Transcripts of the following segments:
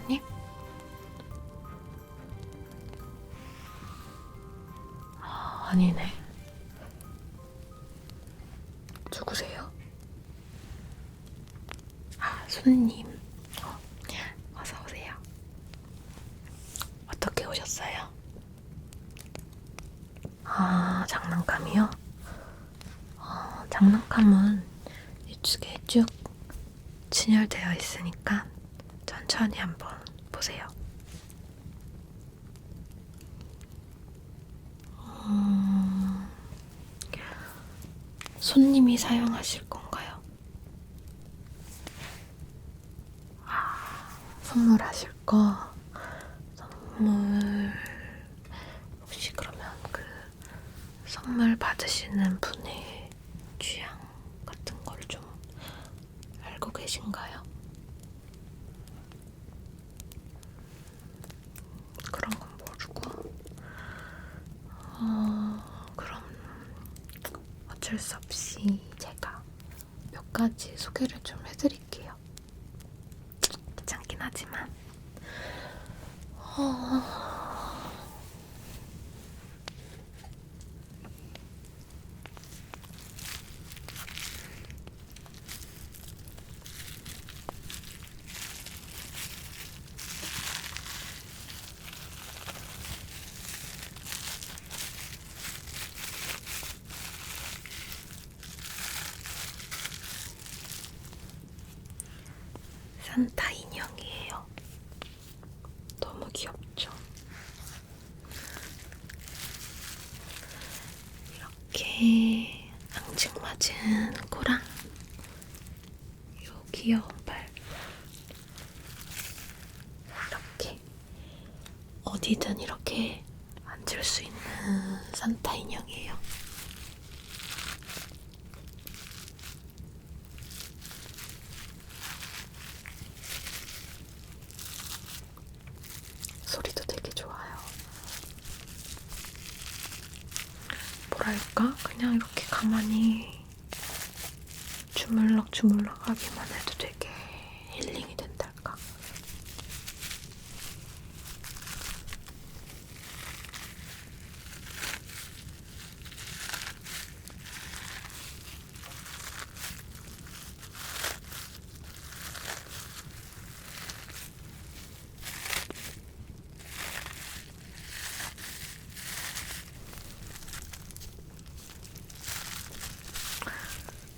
손님? 아니네. 누구세요? 손님. 어서 오세요. 어떻게 오셨어요? 장난감이요? 장난감은 이쪽에 쭉 진열되어 있으니까 천천히 한번 보세요. 손님이 사용하실 건가요? 선물하실 거? 선물... 혹시 그러면 선물 받으시는 분의 취향 같은 걸 좀 알고 계신가요? 그런 건 모르고 그럼 어쩔 수 없이 제가 몇 가지 소개를 좀 해드릴게요. 귀찮긴 하지만 산타 인형이에요. 너무 귀엽죠? 이렇게 앙증맞은 코랑 요 귀여운 발, 이렇게 어디든 이렇게 앉을 수 있는 산타 인형이에요. 소리도 되게 좋아요. 뭐랄까? 그냥 이렇게 가만히 주물럭주물럭 하기만 해도 되게 힐링이 된달까?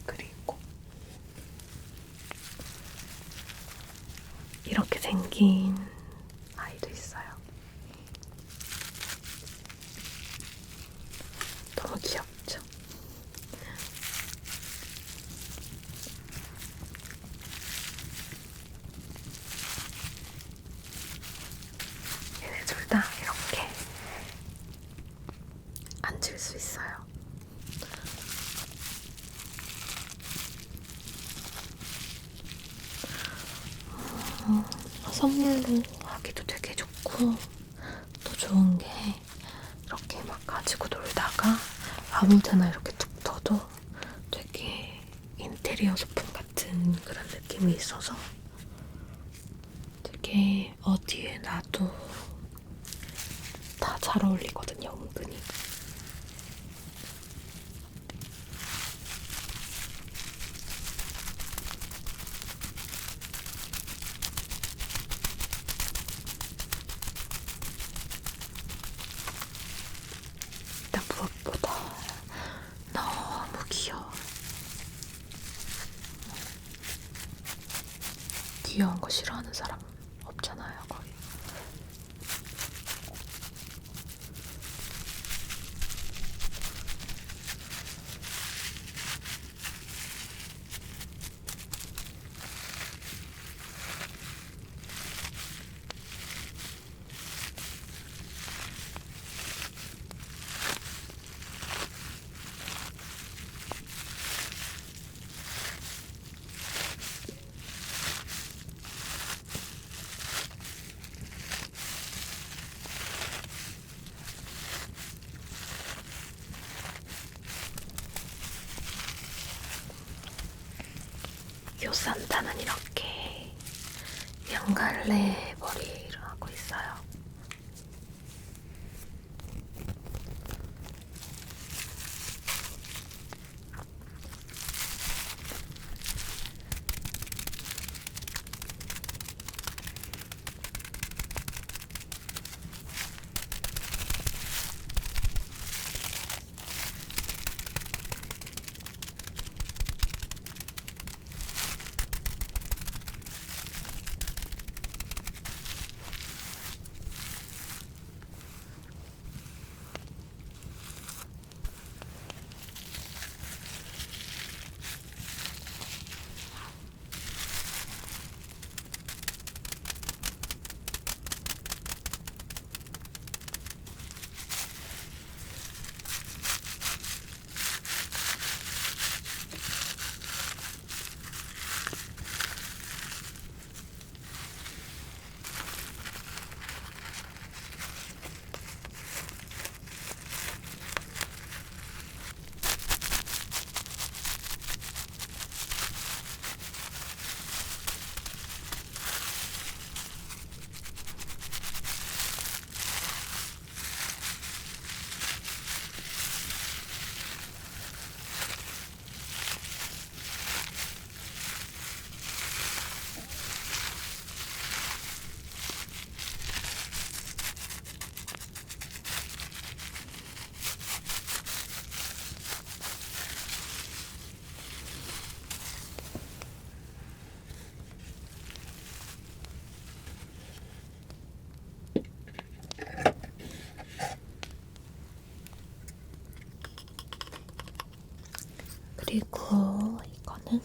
그리고 이렇게 생긴 아이도 있어요. 너무 귀엽죠? 얘네 둘 다 이렇게 앉을 수 있어요. 선물로 하기도 되게 좋고, 또 좋은 게 이렇게 막 가지고 놀다가 아무 데나 이렇게 툭 둬도 되게 인테리어 소품 같은 그런 느낌이 있어서 되게 어디에 놔도 다 잘 어울리거든요, 은근히. 일단 무엇보다 너무 귀여워. 귀여운 거 싫어하는 사람 없잖아요, 거의. 요 산타는 이렇게 양갈래 머리 그리고 이거는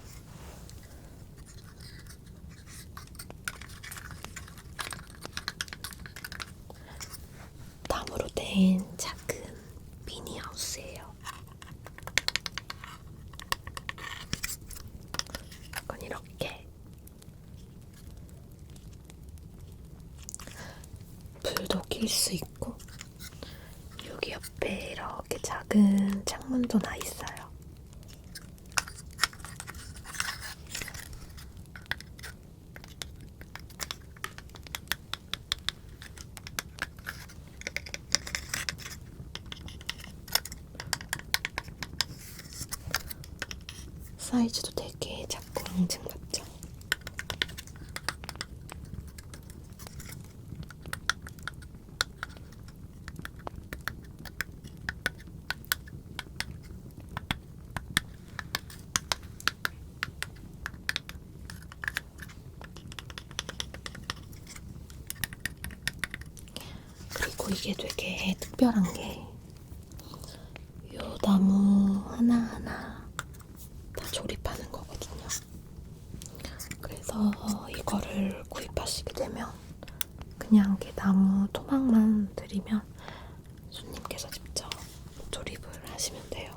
나무로 된 작은 미니하우스예요. 이건 이렇게 불도 낄 수 있고 여기 옆에 이렇게 작은 창문도 나 있어요. 사이즈도 되게 작고 앙증 같죠? 그리고 이게 되게 특별한 게 요 나무 하나하나 다 조립하는 거거든요. 그래서 이거를 구입하시게 되면 그냥 이렇게 나무 토막만 드리면 손님께서 직접 조립을 하시면 돼요.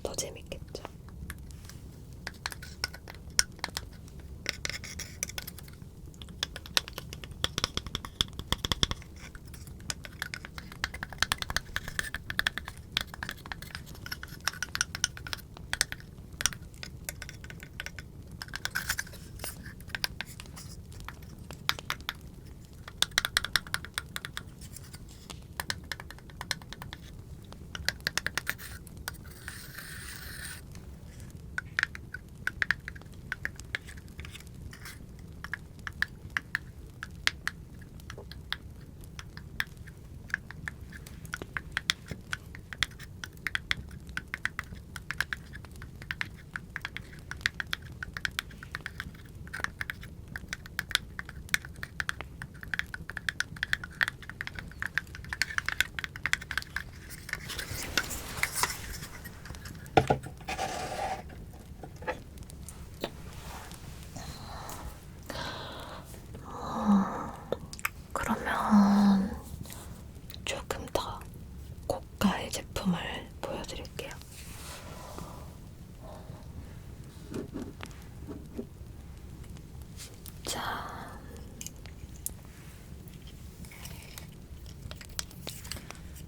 더 재밌겠죠? 그러면 조금 더 고가의 제품을 보여드릴게요. 자,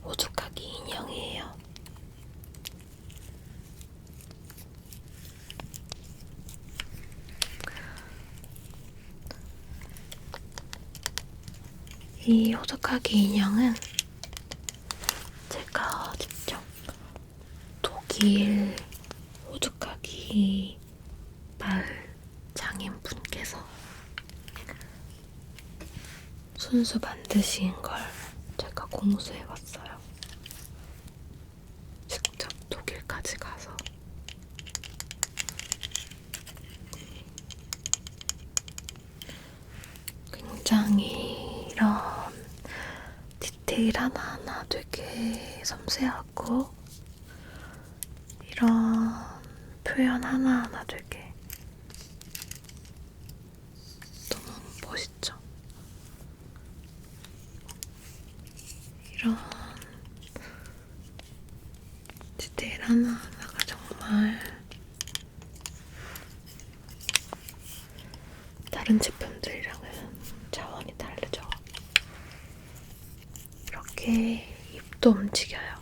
오죽하기 인형이에요. 이 호두까기 인형은 제가 직접 독일 호두까기 마을 장인분께서 손수 만드신 걸 제가 공수해왔어요. 직접 독일까지 가서. 굉장히 이런 디테일 하나하나 되게 섬세하고 이런 표현 하나하나 되게 너무 멋있죠? 이런 디테일 하나하나가 정말 다른 제품들이랑은 차원이 다르죠? 이렇게 입도 움직여요.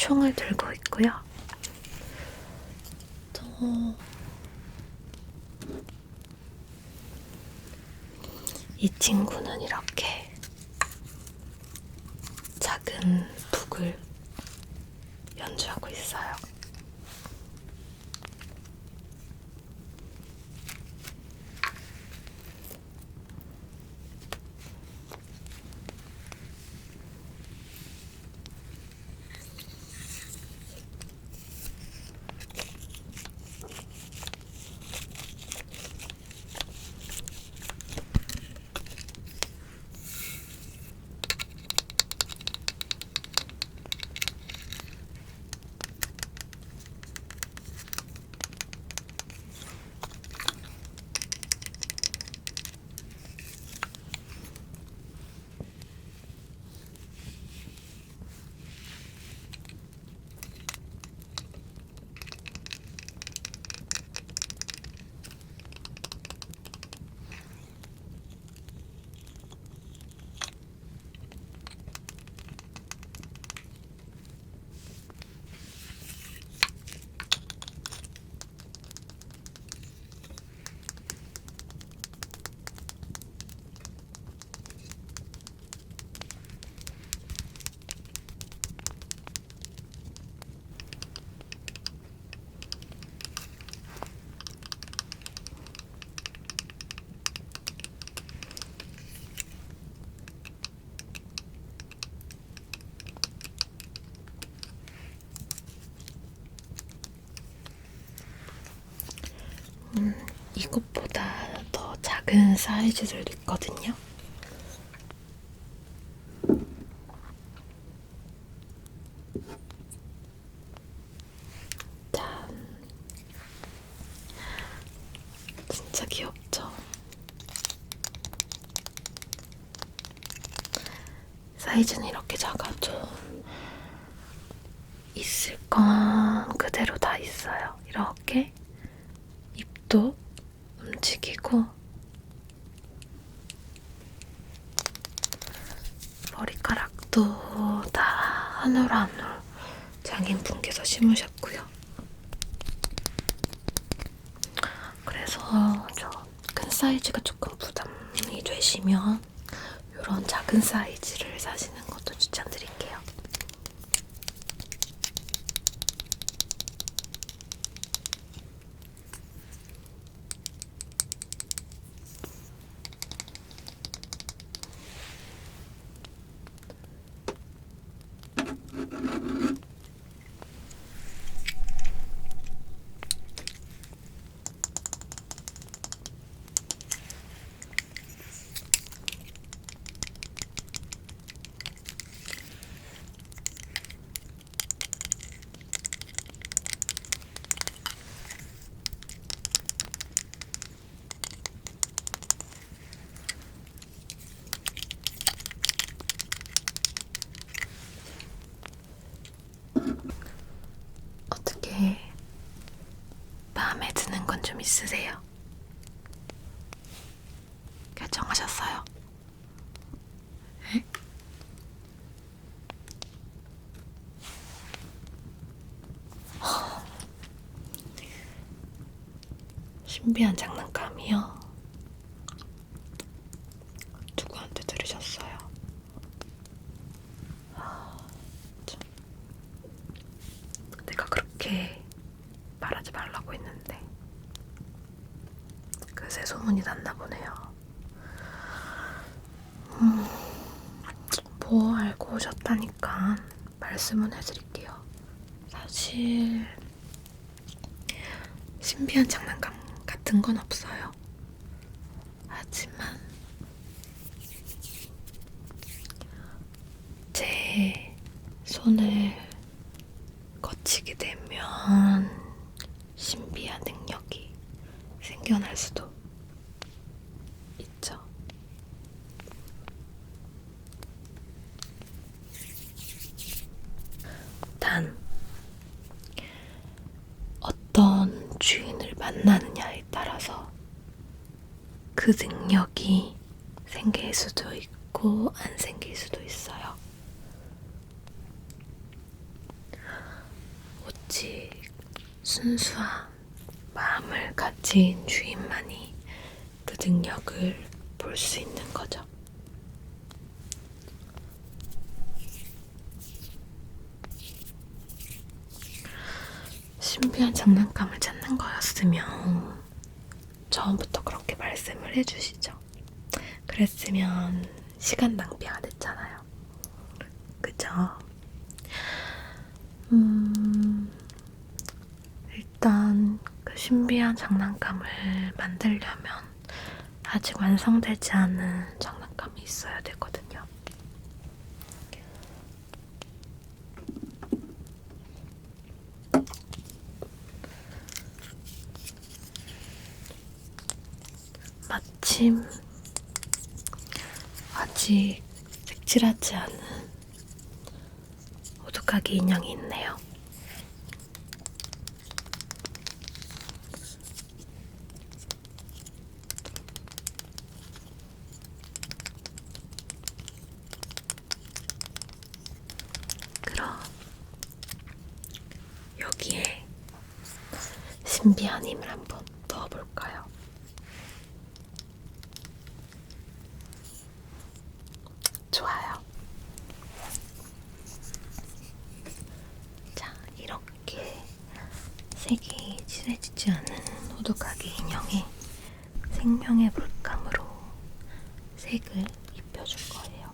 총을 들고 있고요. 또 이 친구는 이렇게 작은 북을 연주하고 있어요. 이것보다 더 작은 사이즈들도 있거든요. 짠. 진짜 귀엽죠? 사이즈는 이렇게 작아도 있을 건 그대로 다 있어요. 이렇게 입도 움직이고 머리카락도 다 한 올 한 올 장인분께서 심으셨고요. 그래서 저 큰 사이즈가 조금 부담이 되시면 이런 작은 사이즈를 사시는 것도 추천드릴게요. 어떻게 마음에 드는 건 좀 있으세요? 결정하셨어요? 네? 신비한 장난감이요? 누구한테 들으셨어요? 내가 그렇게 말하지 말라고 했는데 그새 소문이 났나 보네요. 뭐 알고 오셨다니까 말씀은 해드릴게요. 사실 신비한 장난감 같은 건 없어요. 하지만 제 손을 거치게 되면 신비한 능력이 생겨날 수도 있죠. 단 어떤 주인을 만나느냐에 따라서 그 능력이 생길 수도 있고 안 생길 수도 있어요. 순수한 마음을 가진 주인만이 그 능력을 볼 수 있는 거죠. 신비한 장난감을 찾는 거였으면 처음부터 그렇게 말씀을 해주시죠. 그랬으면 시간 낭비 안 했잖아요. 그죠? 일단 그 신비한 장난감을 만들려면 아직 완성되지 않은 장난감이 있어야 되거든요. 마침 아직 색칠하지 않은 오두카기 인형이 있네요. 그럼 여기에 신비한 힘을 한번 넣어볼까요? 좋아요. 자, 이렇게 색이 칠해지지 않은 호두까기 인형에 생명의 물감으로 색을 입혀줄 거예요.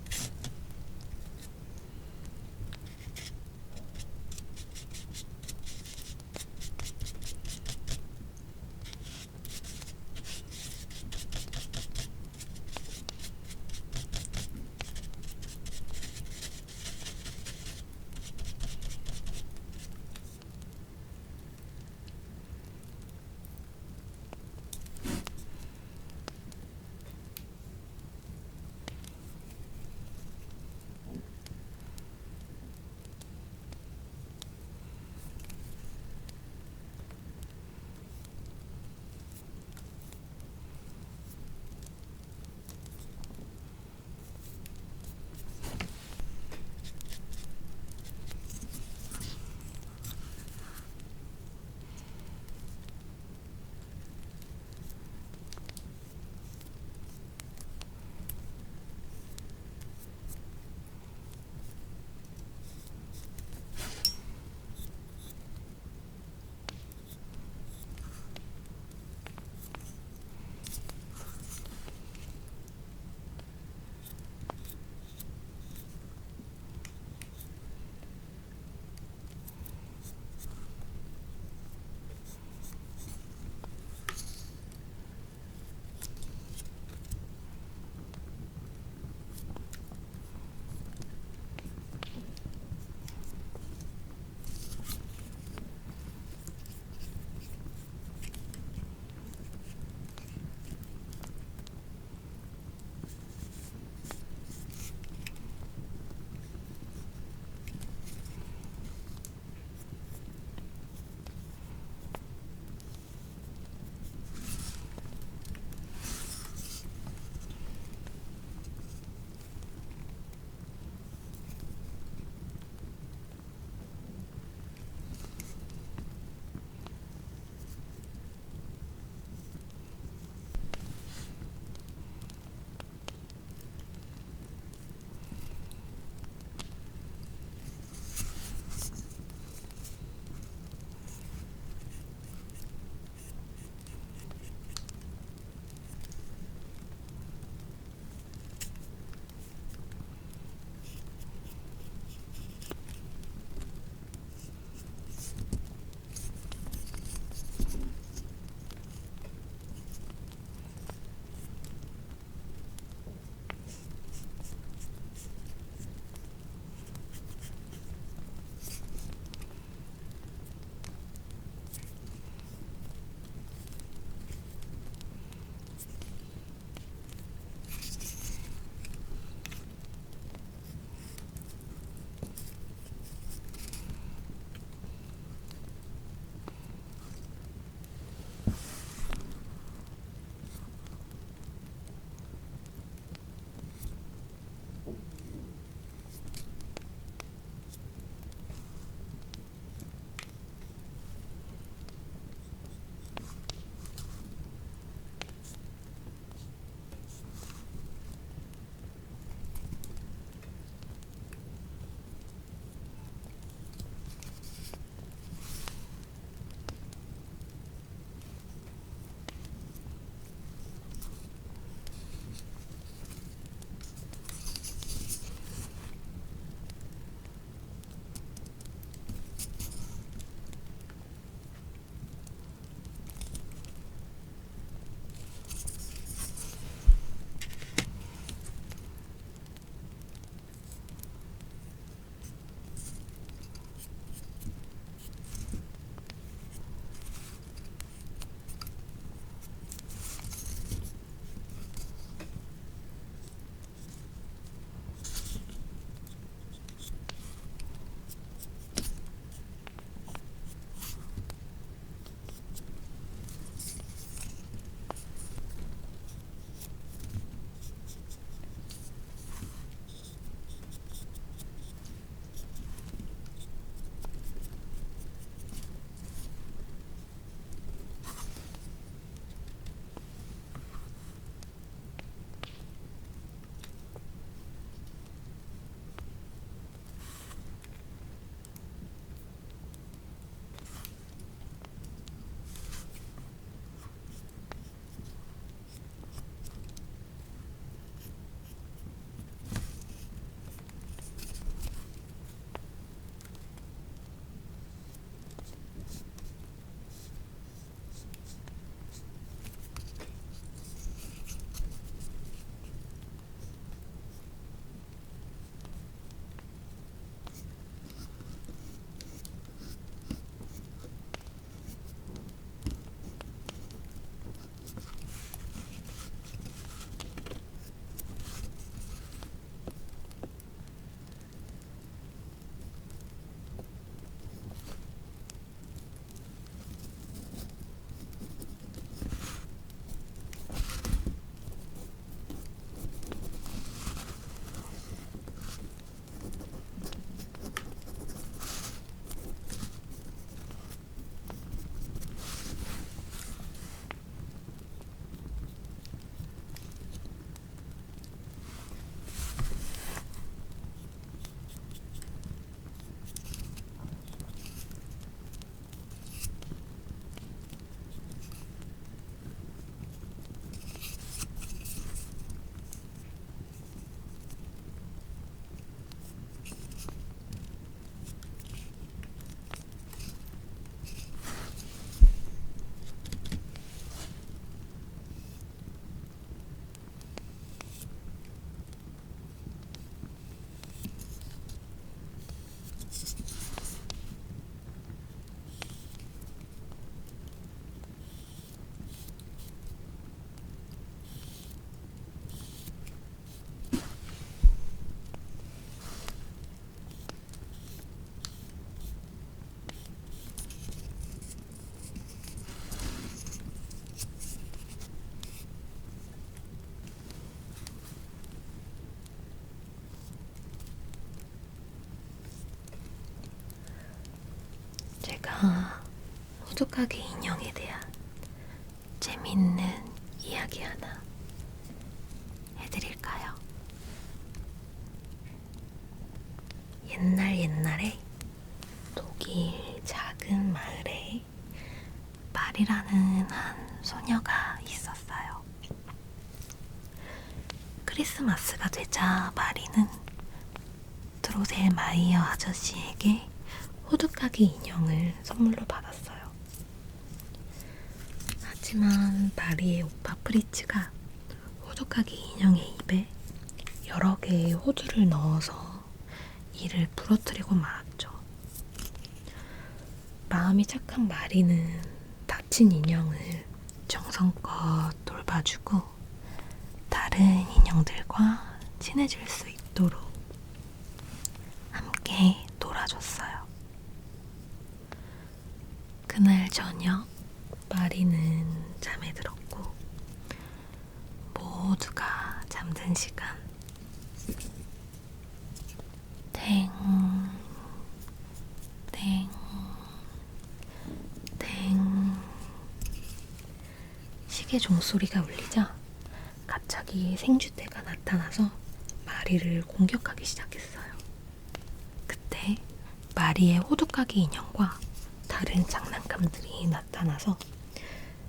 호두까기 인형에 대한 재밌는 이야기 하나 해드릴까요? 옛날에 독일 작은 마을에 말이라는 한 소녀가 있었어요. 크리스마스가 되자 마리는 드로셀 마이어 아저씨에게 호두까기 인형을 선물로 받았어요. 하지만 마리의 오빠 프리츠가 호두까기 인형의 입에 여러 개의 호두를 넣어서 이를 부러뜨리고 말았죠. 마음이 착한 마리는 다친 인형을 정성껏 돌봐주고 다른 인형들과 친해질 수 있도록 함께 놀아줬어요. 그날 저녁 마리는 잠에 들었고 모두가 잠든 시간 땡 시계 종소리가 울리자 갑자기 생쥐떼가 나타나서 마리를 공격하기 시작했어요. 그때 마리의 호두까기 인형과 다른 장난감들이 나타나서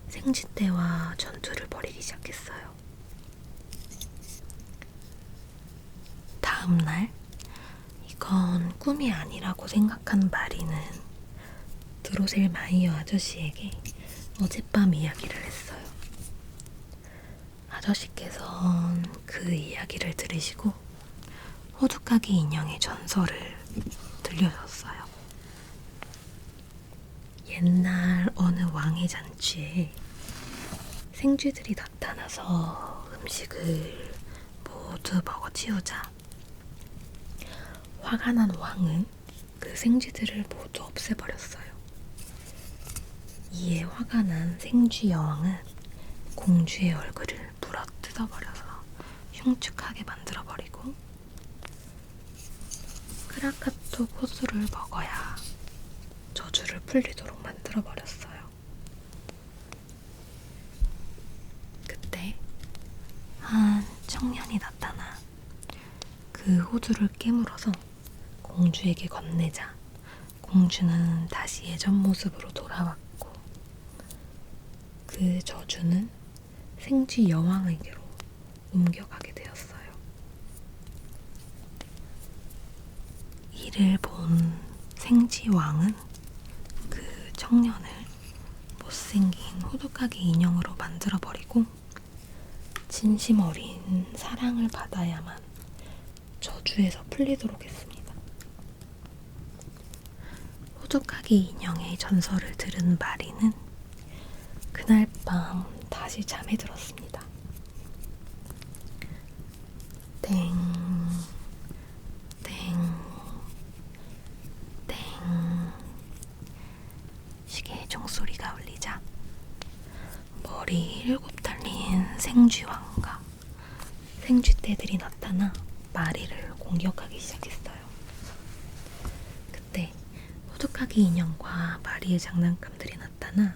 생쥐떼와 전투를 벌이기 시작했어요. 다음날 이건 꿈이 아니라고 생각한 마리는 드로셀 마이어 아저씨에게 어젯밤 이야기를 했어요. 아저씨께선 그 이야기를 들으시고 호두까기 인형의 전설을 들려줬어요. 옛날 어느 왕의 잔치에 생쥐들이 나타나서 음식을 모두 먹어치우자 화가 난 왕은 그 생쥐들을 모두 없애버렸어요. 이에 화가 난 생쥐 여왕은 공주의 얼굴을 물어 뜯어버려서 흉측하게 만들어버리고 크라카토 호두를 먹어야 저주를 풀리도록 만들어버렸어요. 그때 한 청년이 나타나 그 호두를 깨물어서 공주에게 건네자 공주는 다시 예전 모습으로 돌아왔고 그 저주는 생쥐 여왕에게로 옮겨가게 되었어요. 이를 본 생쥐 왕은 그 청년을 못생긴 호두까기 인형으로 만들어버리고 진심 어린 사랑을 받아야만 저주에서 풀리도록 했습니다. 호두까기 인형의 전설을 들은 마리는 그날 밤 다시 잠에 들었습니다. 땡 시계의 종소리가 울리자 머리 7 달린 생쥐왕과 생쥐떼들이 나타나 마리를 공격하기 시작했어요. 그때 호두까기 인형과 마리의 장난감들이 나타나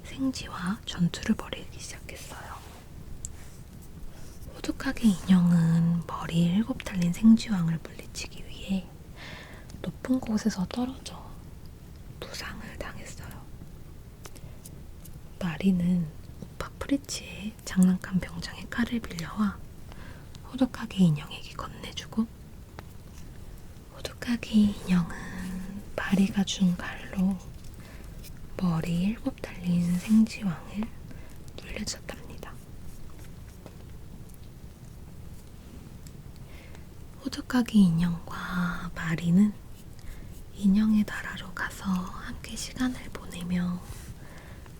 생쥐와 전투를 벌이기 시작했어요. 호두까기 인형은 머리 7 달린 생쥐왕을 물리치기 위해 높은 곳에서 떨어져 부상을 당했어요. 마리는 오빠 프리츠의 장난감 병장의 칼을 빌려와 호두까기 인형에게 건네주고 호두까기 인형은 마리가 준 칼로 머리 7 달린 생쥐왕을 물리쳤답니다. 호두까기 인형과 마리는 인형의 나라로 가서 함께 시간을 보내며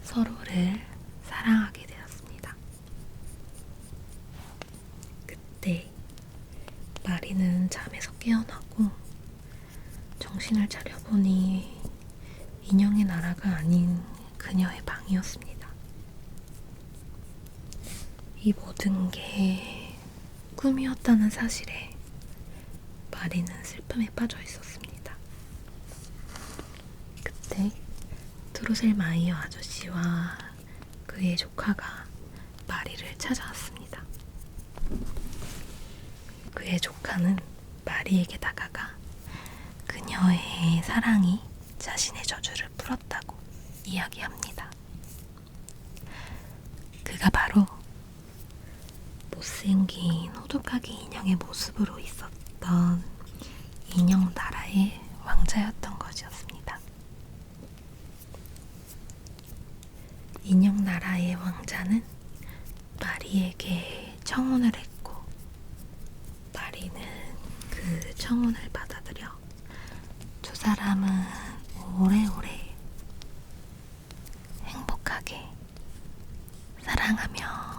서로를 사랑하게 되었습니다. 그때 마리는 잠에서 깨어나고 정신을 차려보니 인형의 나라가 아닌 그녀의 방이었습니다. 이 모든 게 꿈이었다는 사실에 마리는 슬픔에 빠져 있었습니다. 그때 드루셀 마이어 아저씨와 그의 조카가 마리를 찾아왔습니다. 그의 조카는 마리에게 다가가 그녀의 사랑이 자신의 저주를 풀었다고 이야기합니다. 그가 바로 못생긴 호두까기 인형의 모습으로 있었던 인형 나라의 왕자였던 것이었습니다. 인형 나라의 왕자는 마리에게 청혼을 했고 마리는 그 청혼을 받아들여 두 사람은 오래오래 행복하게 사랑하며